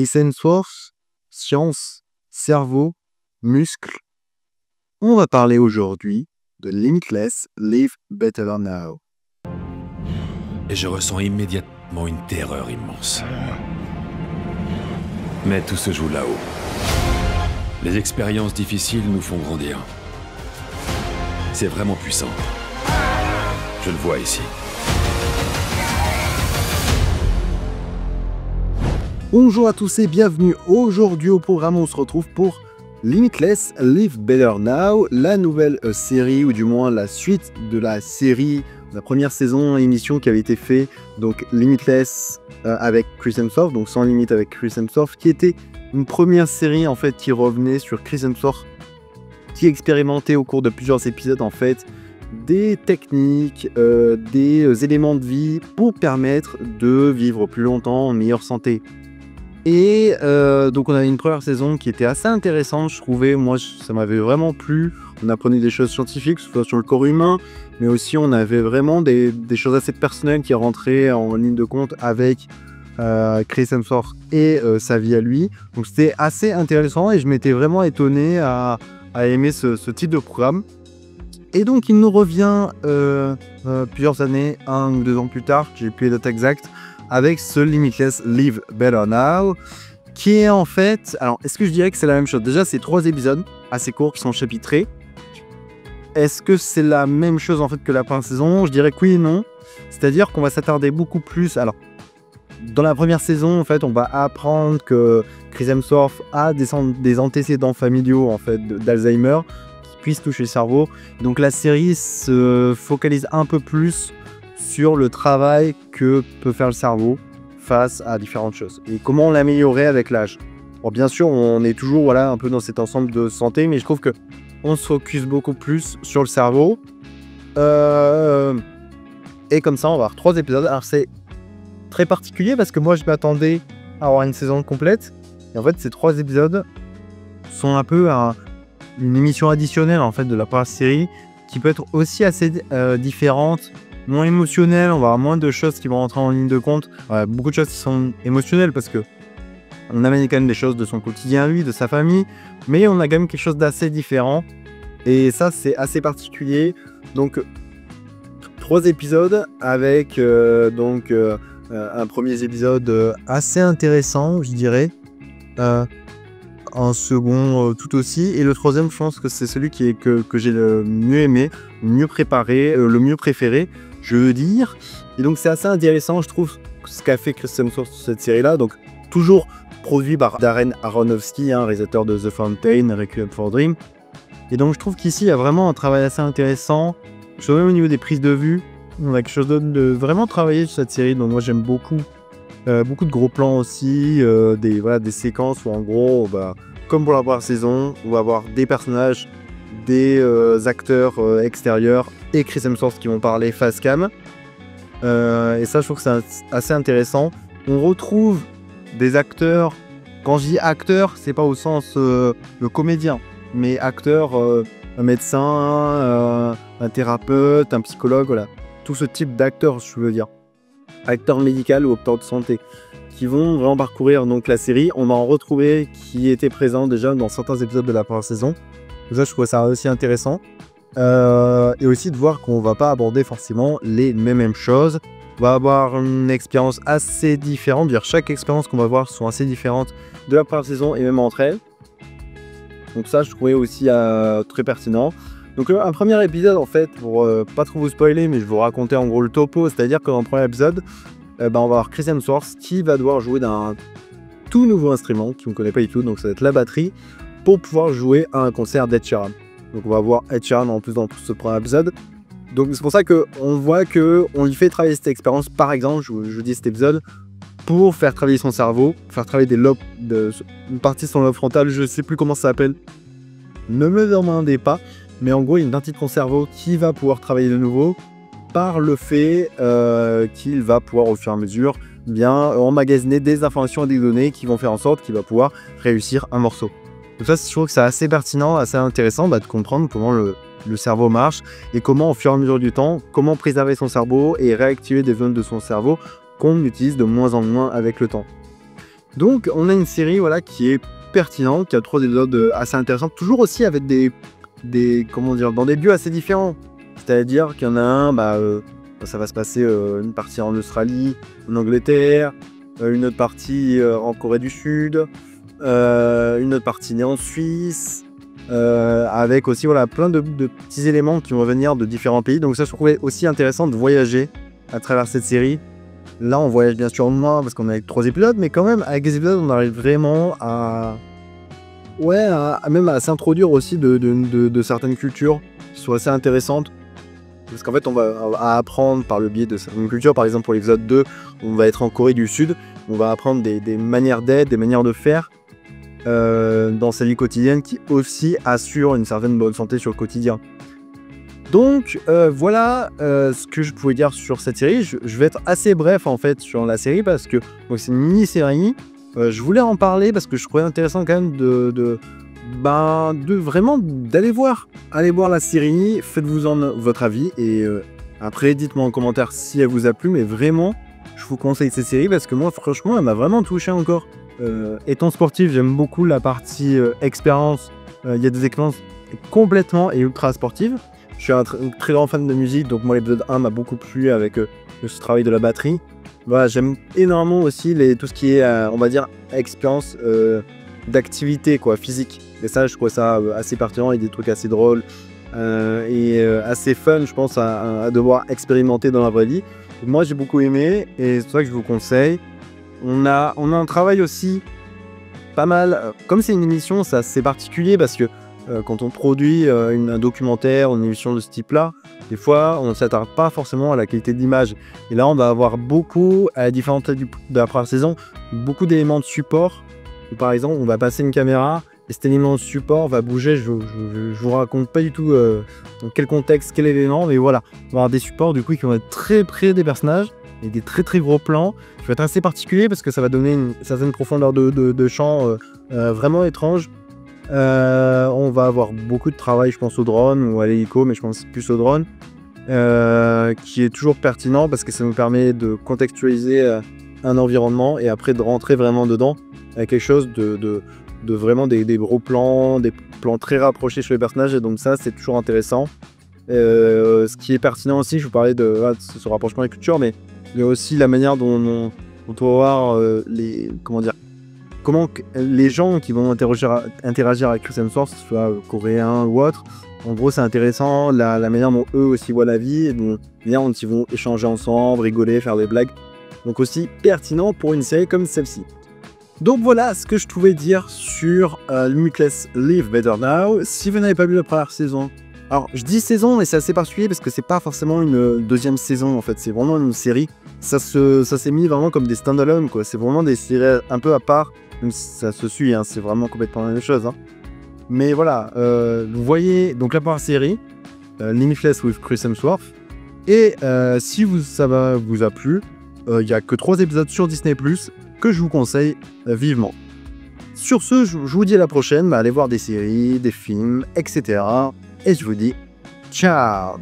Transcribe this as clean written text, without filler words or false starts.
Chris Hemsworth, science, cerveau, muscles. On va parler aujourd'hui de Limitless, Live Better Now. Et je ressens immédiatement une terreur immense. Mais tout se joue là-haut. Les expériences difficiles nous font grandir. C'est vraiment puissant. Je le vois ici. Bonjour à tous et bienvenue. Aujourd'hui au programme, on se retrouve pour Limitless, Live Better Now, la nouvelle série, ou du moins la suite de la série, la première saison émission qui avait été fait, donc Limitless avec Chris Hemsworth, donc Sans Limite avec Chris Hemsworth, qui était une première série en fait qui revenait sur Chris Hemsworth, qui expérimentait au cours de plusieurs épisodes en fait des techniques, des éléments de vie pour permettre de vivre plus longtemps en meilleure santé. Et donc on avait une première saison qui était assez intéressante, je trouvais, moi ça m'avait vraiment plu. On apprenait des choses scientifiques, soit sur le corps humain, mais aussi on avait vraiment des choses assez personnelles qui rentraient en ligne de compte avec Chris Hemsworth et sa vie à lui. Donc c'était assez intéressant et je m'étais vraiment étonné à aimer ce type de programme. Et donc il nous revient plusieurs années, 1 ou 2 ans plus tard, j'ai plus les dates exactes, avec ce Limitless Live Better Now, qui est en fait... Alors, est-ce que je dirais que c'est la même chose? Déjà, c'est 3 épisodes assez courts qui sont chapitrés. Est-ce que c'est la même chose en fait que la première saison? Je dirais que oui et non. C'est-à-dire qu'on va s'attarder beaucoup plus... Alors, dans la première saison, en fait, on va apprendre que Chris Hemsworth a des antécédents familiaux en fait d'Alzheimer qui puissent toucher le cerveau. Donc, la série se focalise un peu plus sur le travail que peut faire le cerveau face à différentes choses et comment l'améliorer avec l'âge. Bon, bien sûr, on est toujours un peu dans cet ensemble de santé, mais je trouve que on se focus beaucoup plus sur le cerveau. Et comme ça, on va avoir 3 épisodes. Alors c'est très particulier parce que moi, je m'attendais à avoir une saison complète. Et en fait, ces 3 épisodes sont un peu une émission additionnelle en fait de la première série qui peut être aussi assez différente, moins émotionnel, on va avoir moins de choses qui vont rentrer en ligne de compte. Beaucoup de choses qui sont émotionnelles parce que on amène quand même des choses de son quotidien lui, de sa famille, mais on a quand même quelque chose d'assez différent. Et ça, c'est assez particulier. Donc, 3 épisodes avec un premier épisode assez intéressant, je dirais. Un second tout aussi. Et le troisième, je pense que c'est celui que j'ai le mieux aimé, le mieux préparé, le mieux préféré, je veux dire. Et donc c'est assez intéressant, je trouve, ce qu'a fait Chris Hemsworth sur cette série-là. Donc toujours produit par Darren Aronofsky, réalisateur de The Fountain, Requiem for a Dream. Et donc je trouve qu'ici, il y a vraiment un travail assez intéressant. Je trouve même au niveau des prises de vue, on a quelque chose de vraiment travaillé sur cette série. Donc moi j'aime beaucoup. Beaucoup de gros plans aussi, des séquences où en gros, comme pour la première saison, on va avoir des personnages, des acteurs extérieurs et Chris Hemsworth qui vont parler face cam. Et ça, je trouve que c'est assez intéressant. On retrouve des acteurs. Quand je dis acteur, c'est pas au sens le comédien, mais acteur, un médecin, un thérapeute, un psychologue, voilà. Tout ce type d'acteurs, je veux dire. Acteurs médicaux ou acteurs de santé qui vont vraiment parcourir donc la série. On va en retrouver qui étaient présents déjà dans certains épisodes de la première saison. Donc ça, je trouve ça aussi intéressant. Et aussi de voir qu'on va pas aborder forcément les mêmes choses. On va avoir une expérience assez différente. Dire chaque expérience qu'on va voir sont assez différentes de la première saison et même entre elles. Donc ça, je trouvais aussi très pertinent. Donc un premier épisode en fait, pour pas trop vous spoiler, mais je vais vous raconter en gros le topo, c'est-à-dire que dans le premier épisode, on va avoir Chris Hemsworth qui va devoir jouer d'un tout nouveau instrument qu'on ne connaît pas du tout, donc ça va être la batterie, pour pouvoir jouer à un concert d'Ed Sheeran. Donc on va voir Ed Sheeran en plus dans ce premier épisode. Donc c'est pour ça qu'on voit qu'on lui fait travailler cette expérience, par exemple, je vous dis cet épisode, pour faire travailler son cerveau, faire travailler une partie de son lobe frontal, je ne sais plus comment ça s'appelle, ne me demandez pas. Mais en gros, il y a une partie de ton cerveau qui va pouvoir travailler de nouveau par le fait qu'il va pouvoir au fur et à mesure emmagasiner des informations et des données qui vont faire en sorte qu'il va pouvoir réussir un morceau. Donc ça, je trouve que c'est assez pertinent, assez intéressant de comprendre comment le cerveau marche et comment au fur et à mesure du temps, comment préserver son cerveau et réactiver des zones de son cerveau qu'on utilise de moins en moins avec le temps. Donc on a une série voilà, qui est pertinente, qui a 3 épisodes assez intéressants, toujours aussi avec comment dire, dans des lieux assez différents. C'est-à-dire qu'il y en a un, ça va se passer une partie en Australie, en Angleterre, une autre partie en Corée du Sud, une autre partie née en Suisse, avec aussi voilà, plein de petits éléments qui vont venir de différents pays. Donc ça, je trouvais aussi intéressant de voyager à travers cette série. Là, on voyage bien sûr moins parce qu'on a 3 épisodes, mais quand même, avec les épisodes, on arrive vraiment même à s'introduire aussi de certaines cultures qui sont assez intéressantes. Parce qu'en fait, on va apprendre par le biais de certaines cultures. Par exemple, pour l'épisode 2, on va être en Corée du Sud. On va apprendre des manières d'être, des manières de faire dans sa vie quotidienne qui aussi assurent une certaine bonne santé sur le quotidien. Donc voilà ce que je pouvais dire sur cette série. Je vais être assez bref en fait sur la série parce que c'est une mini-série. Je voulais en parler parce que je trouvais intéressant quand même de vraiment d'aller voir. Allez voir la série, faites-vous-en votre avis et après dites-moi en commentaire si elle vous a plu, mais vraiment je vous conseille cette série parce que moi franchement elle m'a vraiment touché encore. Étant sportif, j'aime beaucoup la partie expérience. Il y a des expériences complètement et ultra sportives. Je suis un très grand fan de musique, donc moi l'épisode 1 m'a beaucoup plu avec ce travail de la batterie. Voilà, j'aime énormément aussi tout ce qui est, on va dire, expérience d'activité quoi, physique. Et ça, je trouve ça assez pertinent et des trucs assez drôles et assez fun, je pense, à devoir expérimenter dans la vraie vie. Donc, moi, j'ai beaucoup aimé et c'est pour ça que je vous conseille. On a un travail aussi pas mal. Comme c'est une émission, c'est assez particulier parce que quand on produit un documentaire, une émission de ce type-là, des fois, on ne s'attarde pas forcément à la qualité de l'image. Et là, on va avoir beaucoup, à la différence de la première saison, beaucoup d'éléments de support. Par exemple, on va passer une caméra et cet élément de support va bouger. Je vous raconte pas du tout dans quel contexte, quel élément, mais voilà. On va avoir des supports du coup qui vont être très près des personnages et des très très gros plans. Ça va être assez particulier parce que ça va donner une certaine profondeur de champ vraiment étrange. On va avoir beaucoup de travail, je pense, au drone ou à l'hélico, mais je pense plus au drone, qui est toujours pertinent parce que ça nous permet de contextualiser un environnement et après de rentrer vraiment dedans avec quelque chose de vraiment des gros plans, des plans très rapprochés sur les personnages, et donc ça, c'est toujours intéressant. Ce qui est pertinent aussi, je vous parlais de ce rapprochement des cultures, mais il y a aussi la manière dont on va voir comment les gens qui vont interagir avec Chris Hemsworth, que ce soit coréen ou autre, en gros c'est intéressant, la manière dont eux aussi voient la vie, et la manière dont ils vont échanger ensemble, rigoler, faire des blagues. Donc aussi pertinent pour une série comme celle-ci. Donc voilà ce que je pouvais dire sur Limitless Live Better Now. Si vous n'avez pas vu la première saison, alors je dis saison mais c'est assez particulier parce que c'est pas forcément une deuxième saison en fait, c'est vraiment une série. Ça s'est mis vraiment comme des stand-alone quoi, c'est vraiment des séries un peu à part, même si ça se suit, hein, c'est vraiment complètement la même chose. Hein. Mais voilà, vous voyez donc la première série, Limitless with Chris Hemsworth, et si ça vous a plu, il n'y a que 3 épisodes sur Disney+, que je vous conseille vivement. Sur ce, je vous dis à la prochaine, allez voir des séries, des films, etc. Et je vous dis ciao.